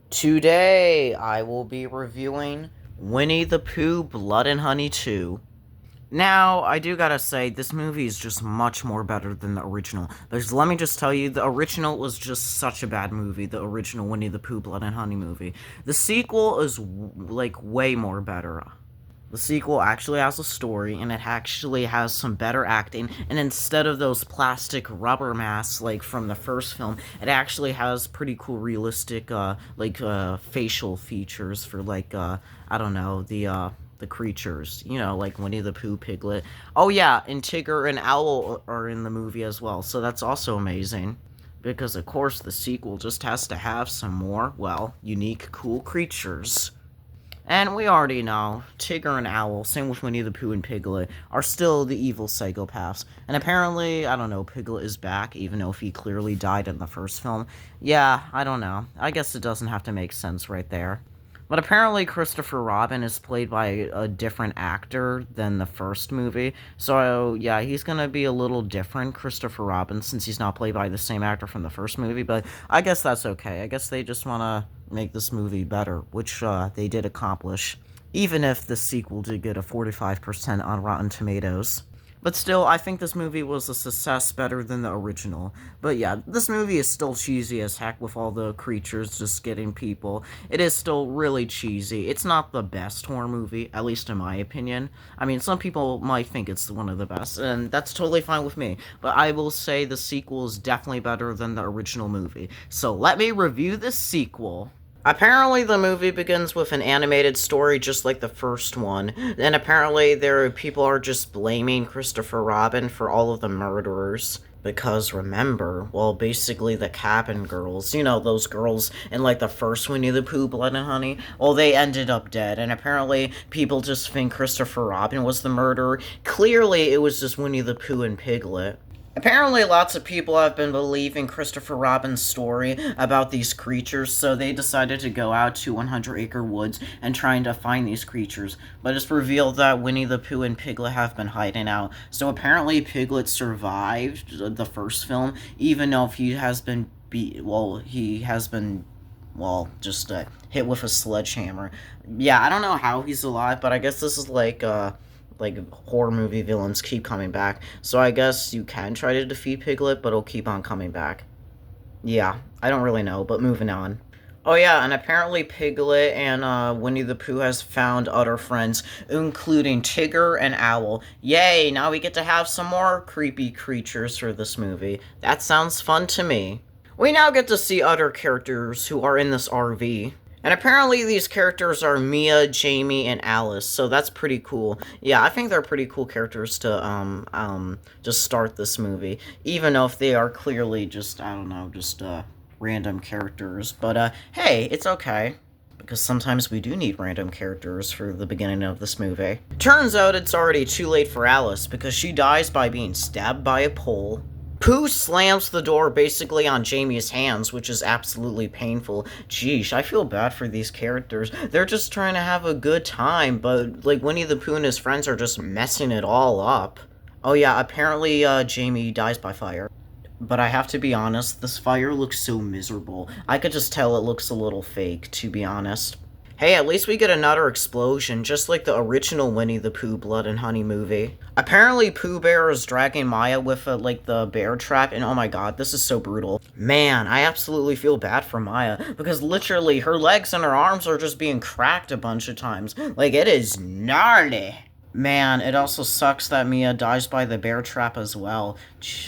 Today, I will be reviewing Winnie-the-Pooh Blood and Honey 2. Now, I do gotta say, this movie is just much more better than the original. Because let me just tell you, the original was just such a bad movie, the original Winnie-the-Pooh Blood and Honey movie. The sequel is, way more better. The sequel actually has a story, and it actually has some better acting, and instead of those plastic rubber masks, like, from the first film, it actually has pretty cool realistic, facial features for, I don't know, the creatures, like Winnie the Pooh, Piglet. Oh yeah, and Tigger and Owl are in the movie as well, so that's also amazing. Because, of course, the sequel just has to have some more, well, unique, cool creatures. And we already know, Tigger and Owl, same with Winnie the Pooh and Piglet, are still the evil psychopaths. And apparently, I don't know, Piglet is back, even though he clearly died in the first film. Yeah, I don't know. I guess it doesn't have to make sense right there. But apparently Christopher Robin is played by a different actor than the first movie. So, yeah, he's gonna be a little different, Christopher Robin, since he's not played by the same actor from the first movie. But I guess that's okay. I guess they just wanna make this movie better, which they did accomplish. Even if the sequel did get a 45% on Rotten Tomatoes. But still, I think this movie was a success better than the original. But yeah, this movie is still cheesy as heck with all the creatures just getting people. It is still really cheesy. It's not the best horror movie, at least in my opinion. I mean, some people might think it's one of the best, and that's totally fine with me. But I will say the sequel is definitely better than the original movie. So let me review the sequel. Apparently, the movie begins with an animated story just like the first one, and apparently people are just blaming Christopher Robin for all of the murderers. Because remember, well, basically the cabin girls, those girls in like the first Winnie the Pooh, Blood and Honey, well, they ended up dead, and apparently people just think Christopher Robin was the murderer. Clearly, it was just Winnie the Pooh and Piglet. Apparently, lots of people have been believing Christopher Robin's story about these creatures, so they decided to go out to 100 Acre Woods and trying to find these creatures. But it's revealed that Winnie the Pooh and Piglet have been hiding out. So apparently, Piglet survived the first film, even though he has been hit with a sledgehammer. Yeah, I don't know how he's alive, but I guess this is like horror movie villains keep coming back. So I guess you can try to defeat Piglet, but it'll keep on coming back. Yeah, I don't really know, but moving on. Oh yeah, and apparently Piglet and Winnie the Pooh has found other friends, including Tigger and Owl. Yay, now we get to have some more creepy creatures for this movie. That sounds fun to me. We now get to see other characters who are in this RV. And apparently these characters are Mia, Jamie, and Alice, so that's pretty cool. Yeah, I think they're pretty cool characters to, just start this movie. Even though if they are clearly just, I don't know, just, random characters. But, hey, it's okay. Because sometimes we do need random characters for the beginning of this movie. Turns out it's already too late for Alice, because she dies by being stabbed by a pole. Pooh slams the door basically on Jamie's hands, which is absolutely painful. Geesh, I feel bad for these characters. They're just trying to have a good time, but, like, Winnie the Pooh and his friends are just messing it all up. Oh yeah, apparently, Jamie dies by fire. But I have to be honest, this fire looks so miserable. I could just tell it looks a little fake, to be honest. Hey, at least we get another explosion, just like the original Winnie the Pooh Blood and Honey movie. Apparently, Pooh Bear is dragging Maya with, the bear trap, and oh my god, this is so brutal. Man, I absolutely feel bad for Maya, because literally, her legs and her arms are just being cracked a bunch of times. Like, it is gnarly. Man, it also sucks that Mia dies by the bear trap as well.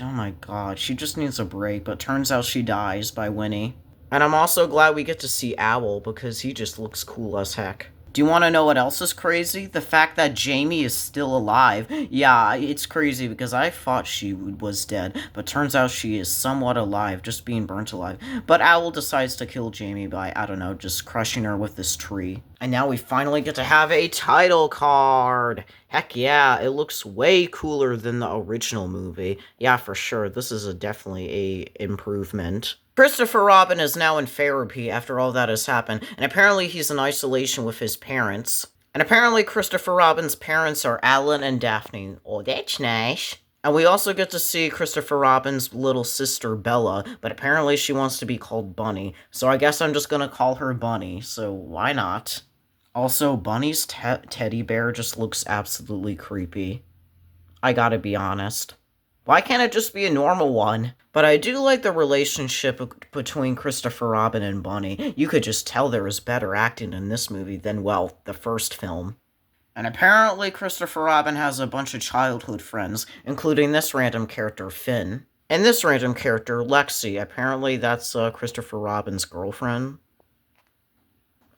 Oh my god, she just needs a break, but turns out she dies by Winnie. And I'm also glad we get to see Owl, because he just looks cool as heck. Do you want to know what else is crazy? The fact that Jamie is still alive. Yeah, it's crazy, because I thought she was dead, but turns out she is somewhat alive, just being burnt alive. But Owl decides to kill Jamie by, I don't know, just crushing her with this tree. And now we finally get to have a title card! Heck yeah, it looks way cooler than the original movie. Yeah, for sure, this is definitely a improvement. Christopher Robin is now in therapy after all that has happened, and apparently he's in isolation with his parents. And apparently Christopher Robin's parents are Alan and Daphne. Oh, that's nice. And we also get to see Christopher Robin's little sister, Bella, but apparently she wants to be called Bunny, so I guess I'm just gonna call her Bunny, so why not? Also, Bunny's teddy bear just looks absolutely creepy. I gotta be honest. Why can't it just be a normal one? But I do like the relationship between Christopher Robin and Bunny. You could just tell there was better acting in this movie than, well, the first film. And apparently Christopher Robin has a bunch of childhood friends, including this random character, Finn. And this random character, Lexi. Apparently that's Christopher Robin's girlfriend.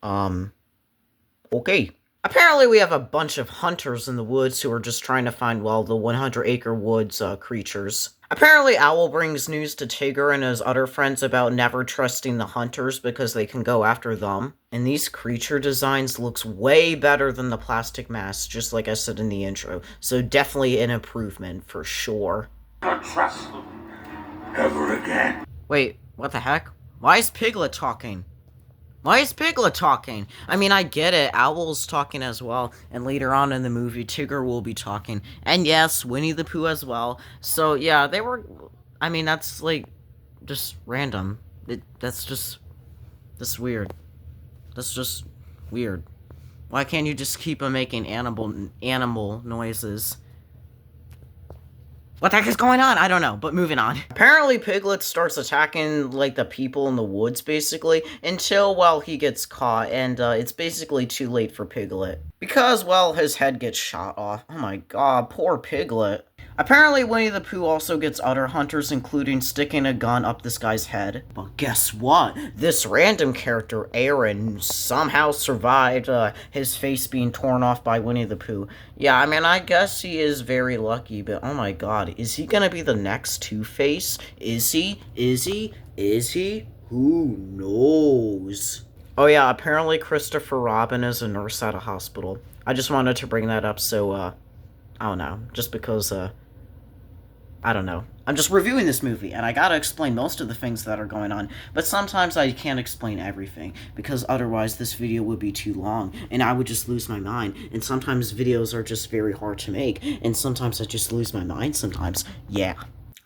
Okay. Apparently we have a bunch of hunters in the woods who are just trying to find, well, the 100-acre woods creatures. Apparently Owl brings news to Tigger and his other friends about never trusting the hunters because they can go after them. And these creature designs looks way better than the plastic masks, just like I said in the intro. So definitely an improvement, for sure. Don't trust them ever again. Wait, what the heck? Why is Piglet talking? Why is Piglet talking? I mean, I get it. Owl's talking as well. And later on in the movie, Tigger will be talking. And yes, Winnie-the-Pooh as well. So, yeah, they were... I mean, that's, like, just random. That's weird. That's just weird. Why can't you just keep on making animal noises? What the heck is going on? I don't know, but moving on. Apparently, Piglet starts attacking, like, the people in the woods, basically, until, well, he gets caught, and, it's basically too late for Piglet. Because, well, his head gets shot off. Oh my god, poor Piglet. Apparently, Winnie-the-Pooh also gets other hunters, including sticking a gun up this guy's head. But guess what? This random character, Aaron, somehow survived his face being torn off by Winnie-the-Pooh. Yeah, I mean, I guess he is very lucky, but oh my god, is he gonna be the next Two-Face? Is he? Is he? Is he? Who knows? Oh yeah, apparently Christopher Robin is a nurse at a hospital. I just wanted to bring that up, so, I don't know, just because, I don't know. I'm just reviewing this movie, and I gotta explain most of the things that are going on, but sometimes I can't explain everything, because otherwise this video would be too long, and I would just lose my mind, and sometimes videos are just very hard to make, and sometimes I just lose my mind sometimes. Yeah.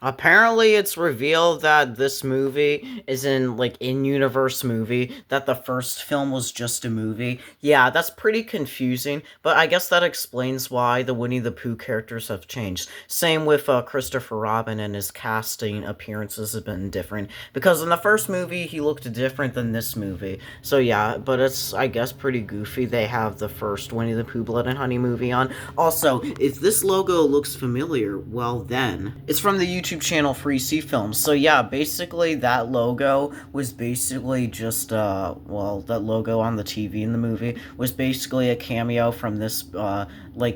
Apparently, it's revealed that this movie is in-universe movie, that the first film was just a movie. Yeah, that's pretty confusing, but I guess that explains why the Winnie-the-Pooh characters have changed. Same with Christopher Robin, and his casting appearances have been different, because in the first movie, he looked different than this movie. So yeah, but it's, I guess, pretty goofy they have the first Winnie-the-Pooh Blood and Honey movie on. Also, if this logo looks familiar, well then, it's from the YouTube channel Free C Films. So yeah, basically that logo was basically just well, that logo on the TV in the movie was basically a cameo from this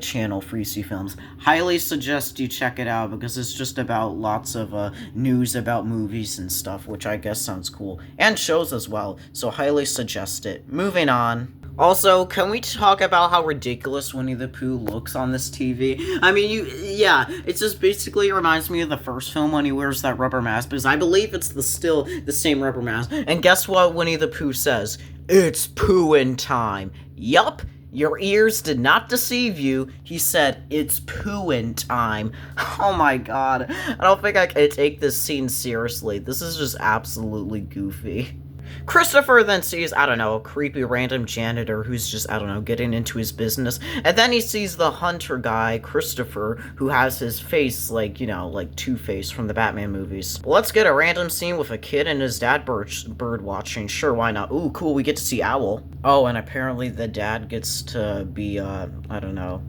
channel Free C Films. Highly suggest you check it out because it's just about lots of news about movies and stuff, which I guess sounds cool, and shows as well. So highly suggest it. Moving on. Also, can we talk about how ridiculous Winnie-the-Pooh looks on this TV? I mean, yeah, it just basically reminds me of the first film when he wears that rubber mask, because I believe it's still the same rubber mask. And guess what Winnie-the-Pooh says? It's pooin' time. Yup, your ears did not deceive you. He said, it's pooin' time. Oh my god, I don't think I can take this scene seriously. This is just absolutely goofy. Christopher then sees, I don't know, a creepy random janitor who's just, I don't know, getting into his business. And then he sees the hunter guy, Christopher, who has his face like, you know, like Two-Face from the Batman movies. Well, let's get a random scene with a kid and his dad bird watching. Sure, why not? Ooh, cool, we get to see Owl. Oh, and apparently the dad gets to be, I don't know,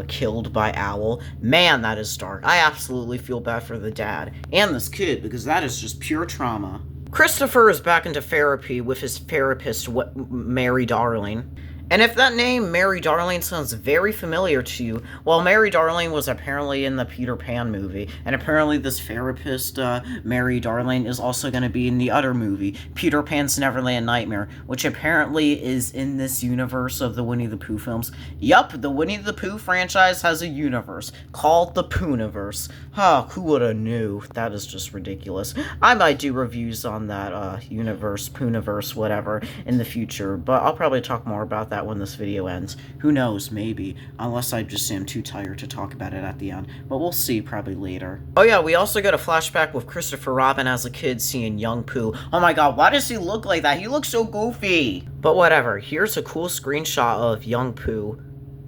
killed by Owl. Man, that is dark. I absolutely feel bad for the dad and this kid because that is just pure trauma. Christopher is back into therapy with his therapist, Mary Darling. And if that name, Mary Darling, sounds very familiar to you, well, Mary Darling was apparently in the Peter Pan movie, and apparently this therapist, Mary Darling, is also going to be in the other movie, Peter Pan's Neverland Nightmare, which apparently is in this universe of the Winnie-the-Pooh films. Yup, the Winnie-the-Pooh franchise has a universe called the Poohniverse. Huh, who woulda knew? That is just ridiculous. I might do reviews on that, universe, Poohniverse, whatever, in the future, but I'll probably talk more about that that when this video ends. Who knows, maybe. Unless I just am too tired to talk about it at the end. But we'll see probably later. Oh yeah, we also get a flashback with Christopher Robin as a kid seeing young Pooh. Oh my god, why does he look like that? He looks so goofy! But whatever, here's a cool screenshot of young Pooh.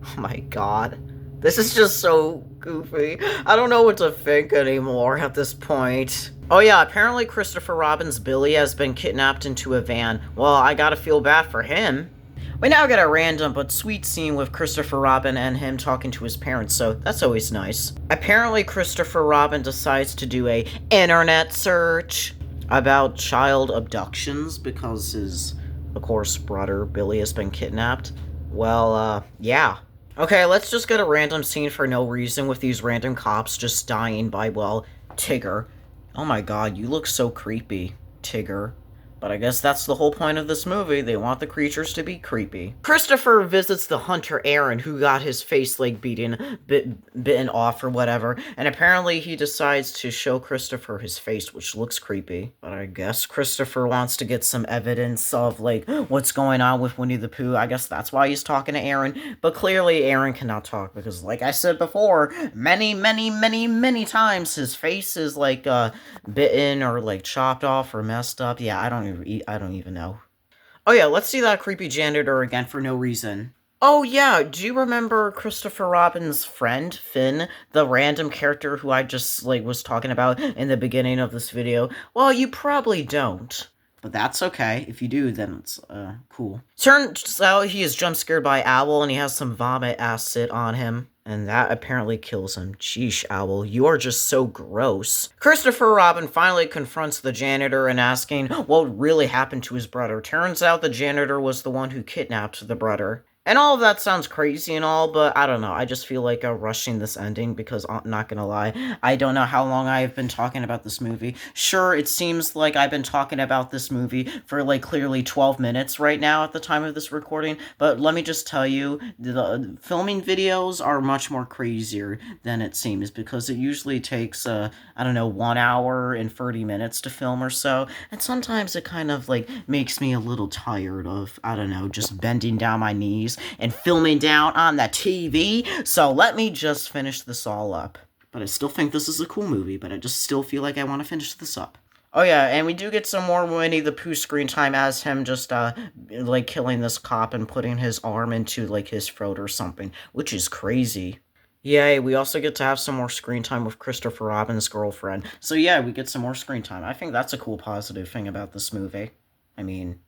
Oh my god. This is just so goofy. I don't know what to think anymore at this point. Oh yeah, apparently Christopher Robin's Billy has been kidnapped into a van. Well, I gotta feel bad for him. We now get a random but sweet scene with Christopher Robin and him talking to his parents, so that's always nice. Apparently Christopher Robin decides to do a internet search about child abductions because his, of course, brother Billy has been kidnapped. Well, yeah. Okay, let's just get a random scene for no reason with these random cops just dying by, well, Tigger. Oh my god, you look so creepy, Tigger. But I guess that's the whole point of this movie. They want the creatures to be creepy. Christopher visits the hunter Aaron, who got his face, like, bitten off or whatever. And apparently he decides to show Christopher his face, which looks creepy. But I guess Christopher wants to get some evidence of, like, what's going on with Winnie-the-Pooh. I guess that's why he's talking to Aaron. But clearly Aaron cannot talk because, like I said before, many times his face is, like, bitten or, like, chopped off or messed up. Yeah, I don't even know. Oh yeah, let's see that creepy janitor again for no reason. Oh yeah, do you remember Christopher Robin's friend, Finn? The random character who I just, like, was talking about in the beginning of this video? Well, you probably don't. But that's okay. If you do, then it's, cool. Turns out he is jump scared by Owl and he has some vomit acid on him. And that apparently kills him. Sheesh, Owl, you are just so gross. Christopher Robin finally confronts the janitor and asking what really happened to his brother. Turns out the janitor was the one who kidnapped the brother. And all of that sounds crazy and all, but I don't know. I just feel like rushing this ending because I'm not gonna lie. I don't know how long I've been talking about this movie. Sure, it seems like I've been talking about this movie for like clearly 12 minutes right now at the time of this recording, but let me just tell you, the filming videos are much more crazier than it seems because it usually takes, I don't know, 1 hour and 30 minutes to film or so, and sometimes it kind of like makes me a little tired of, I don't know, just bending down my knees and filming down on the TV, so let me just finish this all up. But I still think this is a cool movie, but I just still feel like I want to finish this up. Oh yeah, and we do get some more Winnie-the-Pooh screen time as him just, like, killing this cop and putting his arm into, like, his throat or something, which is crazy. Yay, we also get to have some more screen time with Christopher Robin's girlfriend. So yeah, we get some more screen time. I think that's a cool positive thing about this movie. I mean,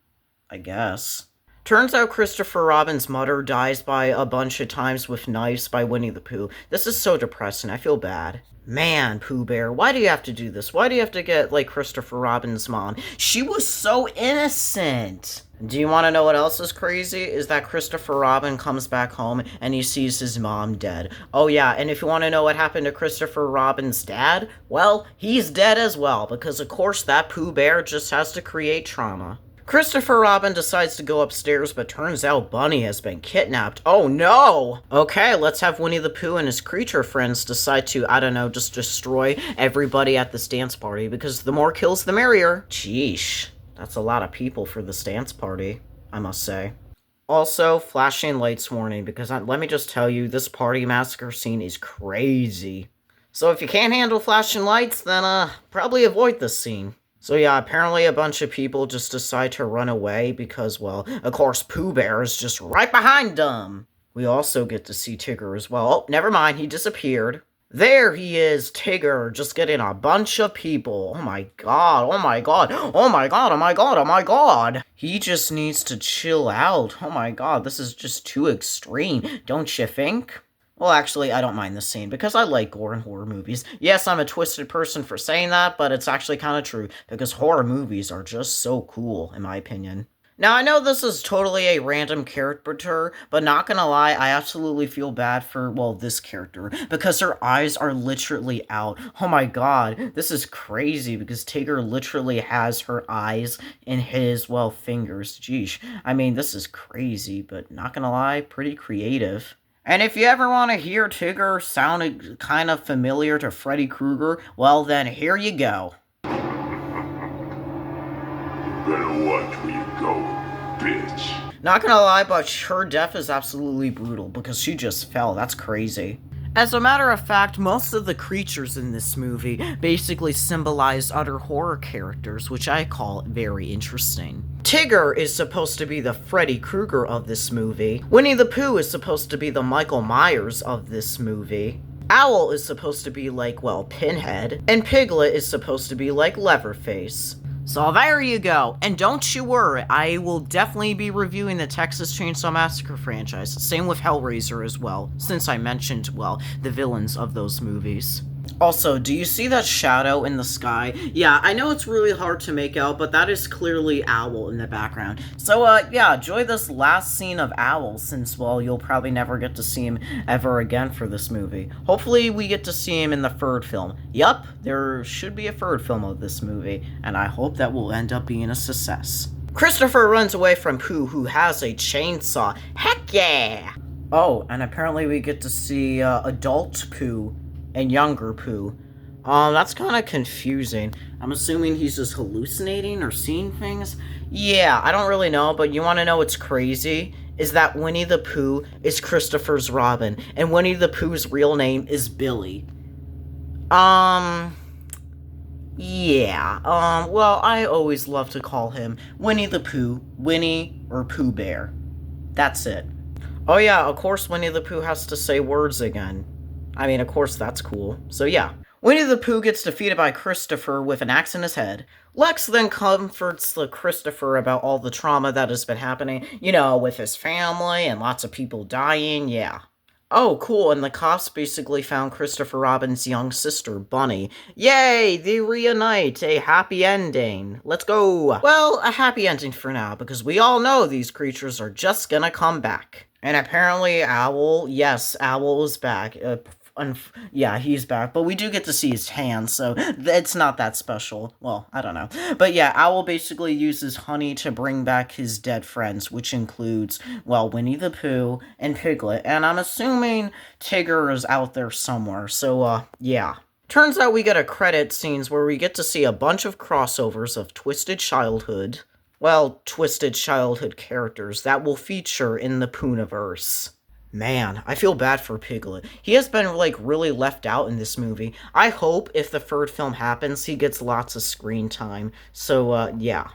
I guess. Turns out Christopher Robin's mother dies by a bunch of times with knives by Winnie-the-Pooh. This is so depressing. I feel bad. Man, Pooh Bear, why do you have to do this? Why do you have to get, like, Christopher Robin's mom? She was so innocent! Do you want to know what else is crazy? Is that Christopher Robin comes back home and he sees his mom dead. Oh yeah, and if you want to know what happened to Christopher Robin's dad, well, he's dead as well, because of course that Pooh Bear just has to create trauma. Christopher Robin decides to go upstairs, but turns out Bunny has been kidnapped. Oh no! Okay, let's have Winnie-the-Pooh and his creature friends decide to, I don't know, just destroy everybody at this dance party, because the more kills, the merrier. Sheesh. That's a lot of people for this dance party, I must say. Also, flashing lights warning, because let me just tell you, this party massacre scene is crazy. So if you can't handle flashing lights, then, probably avoid this scene. So yeah, apparently a bunch of people just decide to run away because, well, of course Pooh Bear is just right behind them. We also get to see Tigger as well. Oh, never mind, he disappeared. There he is, Tigger, just getting a bunch of people. Oh my god, oh my god, oh my god, oh my god, oh my god. He just needs to chill out. Oh my god, this is just too extreme, don't you think? Well, actually, I don't mind this scene, because I like gore and horror movies. Yes, I'm a twisted person for saying that, but it's actually kind of true, because horror movies are just so cool, in my opinion. Now, I know this is totally a random character, but not gonna lie, I absolutely feel bad for, well, this character, because her eyes are literally out. Oh my god, this is crazy, because Tigger literally has her eyes in his, well, fingers. Jeesh. I mean, this is crazy, but not gonna lie, pretty creative. And if you ever want to hear Tigger sound kind of familiar to Freddy Krueger, well then, here you go. You better watch where you go, bitch. Not gonna lie, but her death is absolutely brutal because she just fell. That's crazy. As a matter of fact, most of the creatures in this movie basically symbolize other horror characters, which I call very interesting. Tigger is supposed to be the Freddy Krueger of this movie. Winnie-the-Pooh is supposed to be the Michael Myers of this movie. Owl is supposed to be like, well, Pinhead. And Piglet is supposed to be like Leatherface. So there you go, and don't you worry, I will definitely be reviewing the Texas Chainsaw Massacre franchise, same with Hellraiser as well, since I mentioned, well, the villains of those movies. Also, do you see that shadow in the sky? Yeah, I know it's really hard to make out, but that is clearly Owl in the background. So, yeah, enjoy this last scene of Owl, since, well, you'll probably never get to see him ever again for this movie. Hopefully, we get to see him in the third film. Yup, there should be a third film of this movie, and I hope that will end up being a success. Christopher runs away from Pooh, who has a chainsaw. Heck yeah! Oh, and apparently we get to see, adult Pooh and younger Pooh. That's kind of confusing. I'm assuming he's just hallucinating or seeing things? Yeah, I don't really know, but you want to know what's crazy? Is that Winnie-the-Pooh is Christopher's Robin, and Winnie-the-Pooh's real name is Billy. Yeah, well, I always love to call him Winnie-the-Pooh, Winnie, or Pooh Bear. That's it. Oh yeah, of course Winnie-the-Pooh has to say words again. I mean, of course, that's cool. So yeah. Winnie-the-Pooh gets defeated by Christopher with an axe in his head. Lex then comforts the Christopher about all the trauma that has been happening, you know, with his family and lots of people dying, yeah. Oh, cool, and the cops basically found Christopher Robin's young sister, Bunny. Yay, they reunite, a happy ending. Let's go. Well, a happy ending for now, because we all know these creatures are just gonna come back. And apparently Owl, yes, Owl is back. Yeah, he's back, but we do get to see his hands, so it's not that special. Well, I don't know. But yeah, Owl basically uses honey to bring back his dead friends, which includes, well, Winnie-the-Pooh and Piglet, and I'm assuming Tigger is out there somewhere, so, yeah. Turns out we get a credit scenes where we get to see a bunch of crossovers of Twisted Childhood, well, Twisted Childhood characters that will feature in the Poohniverse. Man, I feel bad for Piglet. He has been, like, really left out in this movie. I hope if the third film happens, he gets lots of screen time. So, yeah.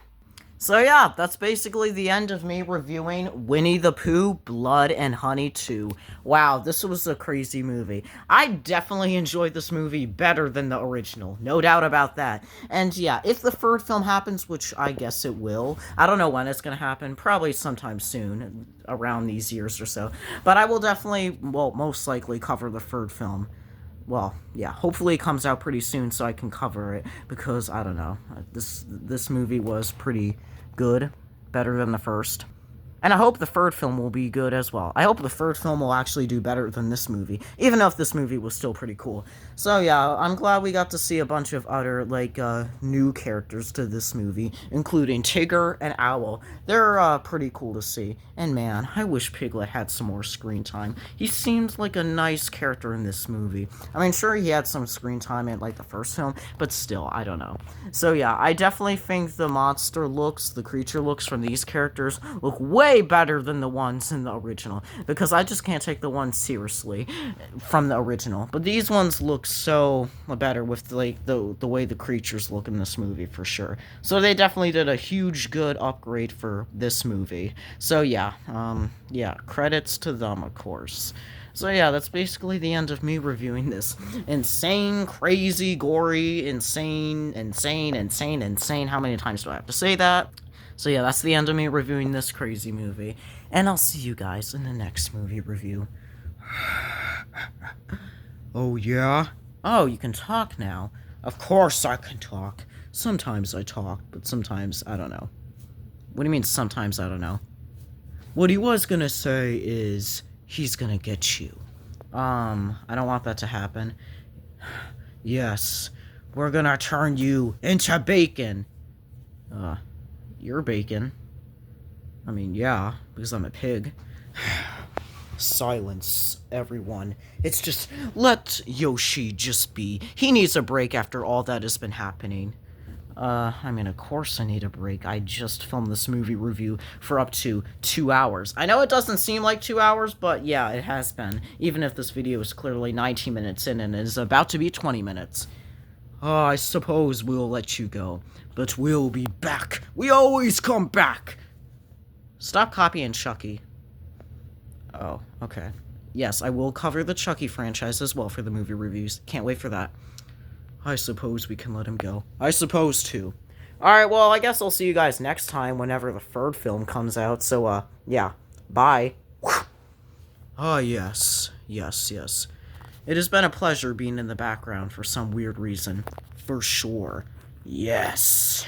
So yeah, that's basically the end of me reviewing Winnie-the-Pooh, Blood and Honey 2. Wow, this was a crazy movie. I definitely enjoyed this movie better than the original, no doubt about that. And yeah, if the third film happens, which I guess it will, I don't know when it's gonna happen, probably sometime soon, around these years or so. But I will definitely, well, most likely cover the third film. Well, yeah, hopefully it comes out pretty soon so I can cover it, because, I don't know, this movie was pretty good, better than the first. And I hope the third film will be good as well. I hope the third film will actually do better than this movie, even though if this movie was still pretty cool. So yeah, I'm glad we got to see a bunch of other, like, new characters to this movie, including Tigger and Owl. They're, pretty cool to see. And man, I wish Piglet had some more screen time. He seems like a nice character in this movie. I mean, sure, he had some screen time in, like, the first film, but still, I don't know. So yeah, I definitely think the monster looks, the creature looks from these characters look way better than the ones in the original, because I just can't take the ones seriously from the original. But these ones look so better with, like, the way the creatures look in this movie, for sure. So they definitely did a huge good upgrade for this movie. So yeah, yeah, credits to them, of course. So yeah, that's basically the end of me reviewing this insane, crazy, gory, insane, how many times do I have to say that? So yeah, that's the end of me reviewing this crazy movie, and I'll see you guys in the next movie review. Oh yeah? Oh, you can talk now. Of course I can talk. Sometimes I talk, but sometimes I don't know. What do you mean sometimes I don't know? What he was gonna say is, he's gonna get you. I don't want that to happen. Yes, we're gonna turn you into bacon. You're bacon. I mean, yeah, because I'm a pig. Silence, everyone. It's just, let Yoshi just be. He needs a break after all that has been happening. I mean, of course I need a break. I just filmed this movie review for up to 2 hours. I know it doesn't seem like 2 hours, but yeah, it has been. Even if this video is clearly 19 minutes in and is about to be 20 minutes. I suppose we'll let you go, but we'll be back. We always come back. Stop copying Chucky. Oh, okay. Yes, I will cover the Chucky franchise as well for the movie reviews. Can't wait for that. I suppose we can let him go. I suppose, too. Alright, well, I guess I'll see you guys next time whenever the third film comes out. So, yeah. Bye. Ah, yes. Yes, yes. It has been a pleasure being in the background for some weird reason. For sure. Yes.